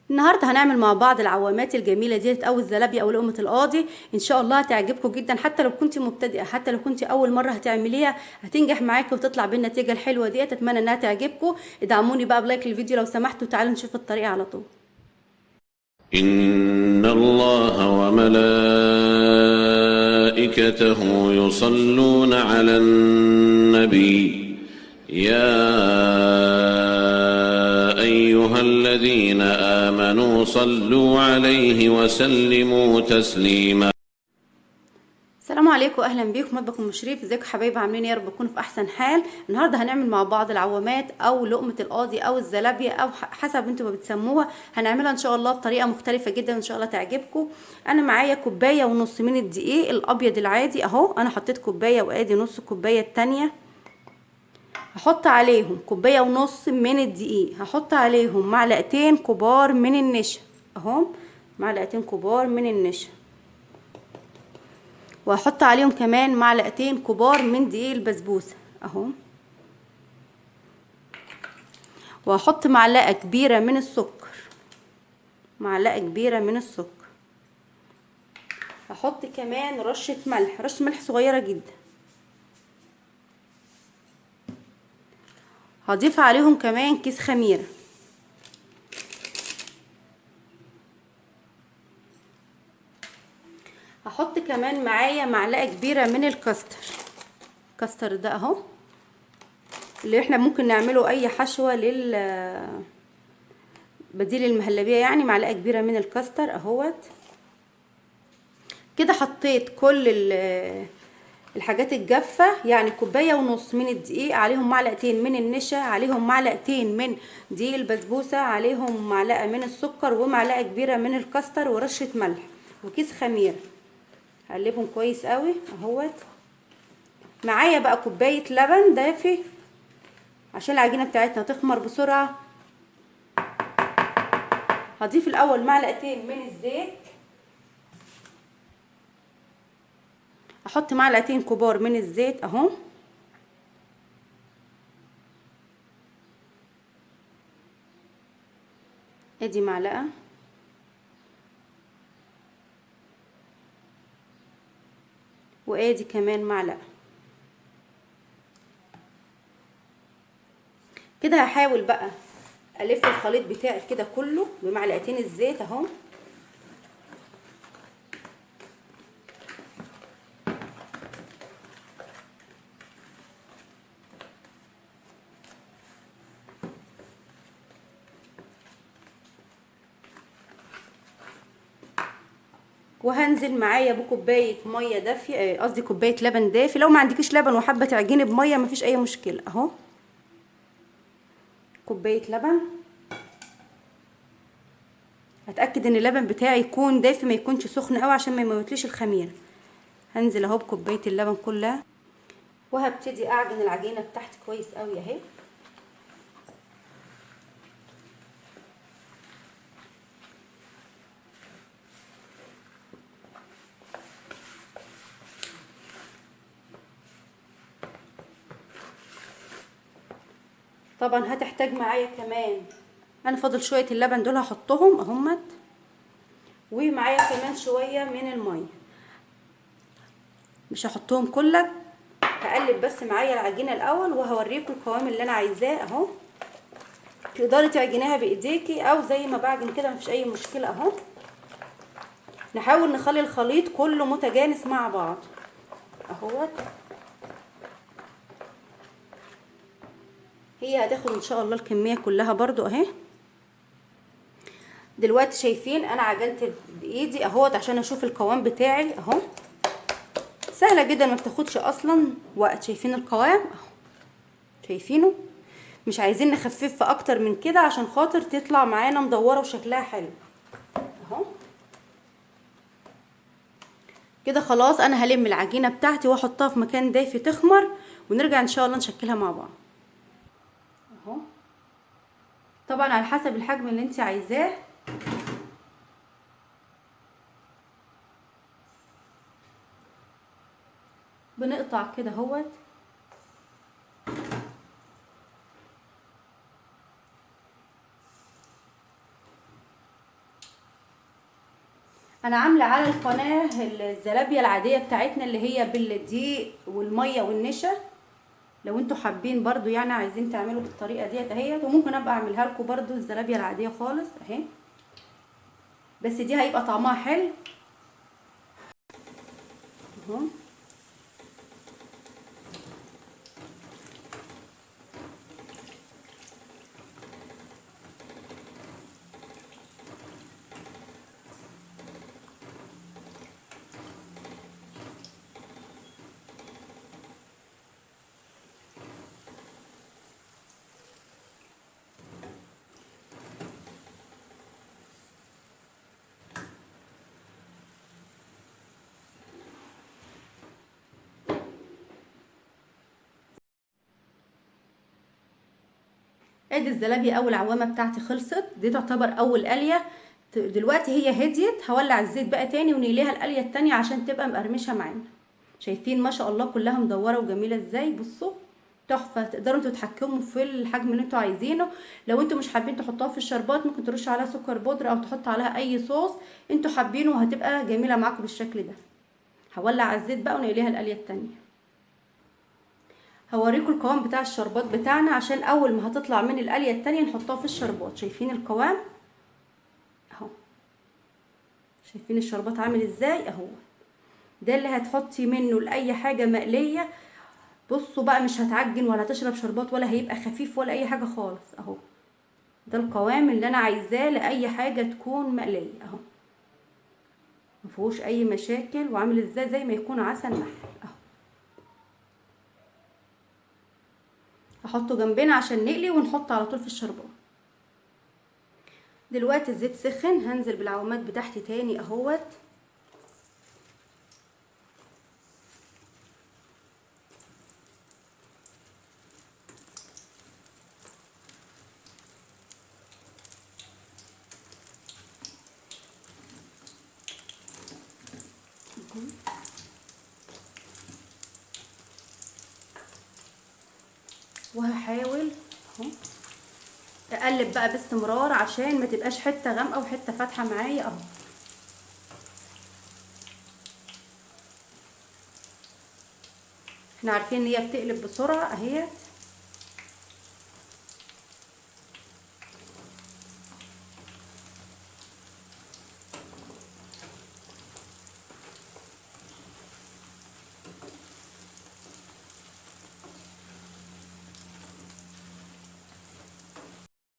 النهارده هنعمل مع بعض العوامات الجميله ديت او الزلابيه او لقمه القاضي. ان شاء الله هتعجبكم جدا، حتى لو كنت مبتدئه، حتى لو كنت اول مره هتعمليها هتنجح معاكي وتطلع بالنتيجه الحلوه ديت. اتمنى انها تعجبكم. ادعموني بقى بلايك للفيديو لو سمحتوا، تعالوا نشوف الطريقه على طول. إن الله وملائكته يصلون على النبي يا أيها الذين آمنوا صلوا عليه وسلموا تسليما. السلام عليكم، اهلا بيكم مطبخ ام شريف. ازيكم حبايبي؟ عاملين ايه؟ يا رب تكونوا في احسن حال. النهارده هنعمل مع بعض العوامات او لقمه القاضي او الزلابيه او حسب انتوا ما بتسموها. هنعملها ان شاء الله بطريقه مختلفه جدا وان شاء الله تعجبكم. انا معايا كوبايه ونص من الدقيق الابيض العادي اهو. انا حطيت كوبايه وادي نص كوبايه التانية. هحط عليهم كوبايه ونص من الدقيق، هحط عليهم معلقتين كبار من النشا اهو، معلقتين كبار من النشا، وهحط عليهم كمان معلقتين كبار من دقيق البسبوسه اهو، وهحط معلقه كبيره من السكر، معلقه كبيره من السكر. هحط كمان رشه ملح، رشه ملح صغيره جدا. هضيف عليهم كمان كيس خميره. هحط كمان معايا معلقه كبيره من الكاستر. الكاستر ده اهو اللي احنا ممكن نعمله اي حشوه بديل المهلبيه، يعني معلقه كبيره من الكاستر اهوت. كده حطيت كل الحاجات الجافه، يعني كوبايه ونص من الدقيق، عليهم معلقتين من النشا، عليهم معلقتين من دقيق البسبوسه، عليهم معلقه من السكر ومعلقه كبيره من الكاستر ورشه ملح وكيس خميره. هقلبهم كويس قوي اهوت. معايا بقى كوبايه لبن دافي عشان العجينه بتاعتنا تخمر بسرعه. هضيف الاول معلقتين من الزيت، احط معلقتين كبار من الزيت اهو، ادي معلقه، وادي كمان معلقه. كده هحاول بقى الف الخليط بتاعي كده كله بمعلقتين الزيت اهو. وهنزل معايا بكوبايه ميه دافيه، قصدي كوبايه لبن دافي. لو ما عندكيش لبن وحابه تعجني بميه مفيش اي مشكله اهو. كوبايه لبن، هتاكد ان اللبن بتاعي يكون دافي ما يكونش سخن قوي عشان ما يموتليش الخميره. هنزل اهو بكوبايه اللبن كلها، وهبتدي اعجن العجينه بتاعتي كويس قوي اهي. طبعا هتحتاج معايا كمان، انا فاضل شويه اللبن دول هحطهم اهمت، ومعايا كمان شويه من الميه، مش هحطهم كلك. هقلب بس معايا العجينه الاول وهوريكم القوام اللي انا عايزاه اهو. تقدري تعجنيها بايديكي او زي ما بعجن كده مفيش اي مشكله اهو. نحاول نخلي الخليط كله متجانس مع بعض اهوت. هي هتاخد ان شاء الله الكميه كلها برضو اهي. دلوقتي شايفين انا عجنت بايدي اهوت عشان اشوف القوام بتاعي اهو. سهله جدا ما بتاخدش اصلا وقت. شايفين القوام اهو، شايفينه؟ مش عايزين نخففها اكتر من كده عشان خاطر تطلع معانا مدوره وشكلها حلو اهو. كده خلاص انا هلم العجينه بتاعتي واحطها في مكان دافي تخمر، ونرجع ان شاء الله نشكلها مع بعض اهو. طبعا على حسب الحجم اللي انت عايزاه. بنقطع كده اهوت. انا عامله على القناه الزلابيه العاديه بتاعتنا اللي هي بالدقيق والميه والنشا. لو انتوا حابين برضو يعني عايزين تعملوا بالطريقه ديت اهيت، وممكن ابقى اعملها لكم برضو الزلابيه العاديه خالص اهي، بس دي هيبقى طعمها حلو اهو. ادي الزلابيه اول عوامه بتاعتي خلصت، دي تعتبر اول قليه. دلوقتي هي هديت، هولع الزيت بقى تاني ونقليها القليه التانيه عشان تبقى مقرمشه معانا. شايفين ما شاء الله كلها مدوره وجميله ازاي؟ بصوا تحفه. تقدروا انتوا تتحكموا في الحجم اللي انتوا عايزينه. لو انتوا مش حابين تحطوها في الشربات ممكن ترشوا عليها سكر بودره او تحطوا عليها اي صوص انتوا حابينه، وهتبقى جميله معاكم بالشكل ده. هولع الزيت بقى ونقليها القليه التانيه. هوريكم القوام بتاع الشربات بتاعنا عشان اول ما هتطلع من القليه التانيه نحطها في الشربات. شايفين القوام اهو؟ شايفين الشربات عامل ازاي اهو؟ ده اللي هتحطي منه لاي حاجه مقليه. بصوا بقى مش هتعجن ولا تشرب شربات ولا هيبقى خفيف ولا اي حاجه خالص اهو. ده القوام اللي انا عايزاه لاي حاجه تكون مقليه اهو، مفيهوش اي مشاكل، وعامل ازاي زي ما يكون عسل نحل اهو. هحطه جنبنا عشان نقلي ونحط على طول في الشربات. دلوقتي الزيت سخن، هنزل بالعوامات بتاعتي تاني اهوت. وهحاول اهو اقلب بقى باستمرار عشان ما تبقاش حته غامقه وحته فاتحه معايا اهو. احنا عارفين ان هي بتقلب بسرعه اهي.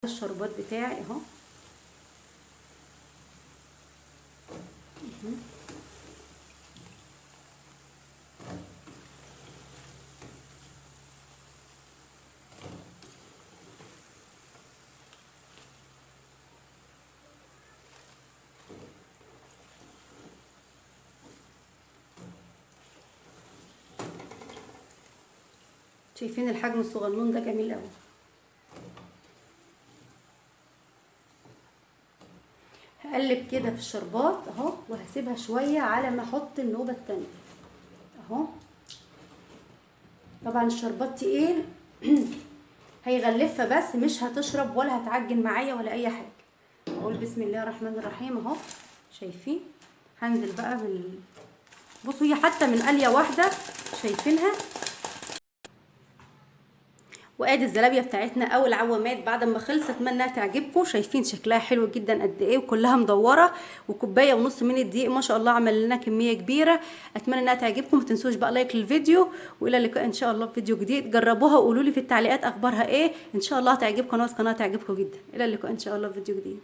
الشربات بتاعي اهو. شايفين الحجم الصغنون ده جميل قوي. هقلب كده في الشربات اهو وهسيبها شويه على ما احط النوبه التانية اهو. طبعا الشربات تقيل هيغلفها بس مش هتشرب ولا هتعجن معايا ولا اي حاجه. اقول بسم الله الرحمن الرحيم اهو. شايفين؟ هنزل بقى بصوا هي حتى من قليه واحده شايفينها. وادي الزلابيه بتاعتنا او العوامات بعد ما خلصت. اتمنى تعجبكم. شايفين شكلها حلو جدا قد ايه، وكلها مدوره، وكوبايه ونص من الدقيق ما شاء الله عمل لنا كميه كبيره. اتمنى انها تعجبكم. ما تنسوش بقى لايك للفيديو، والى اللقاء ان شاء الله في فيديو جديد. جربوها وقولوا لي في التعليقات اخبارها ايه. ان شاء الله هتعجبكم، قناه تعجبكم جدا. الى اللقاء ان شاء الله في فيديو جديد.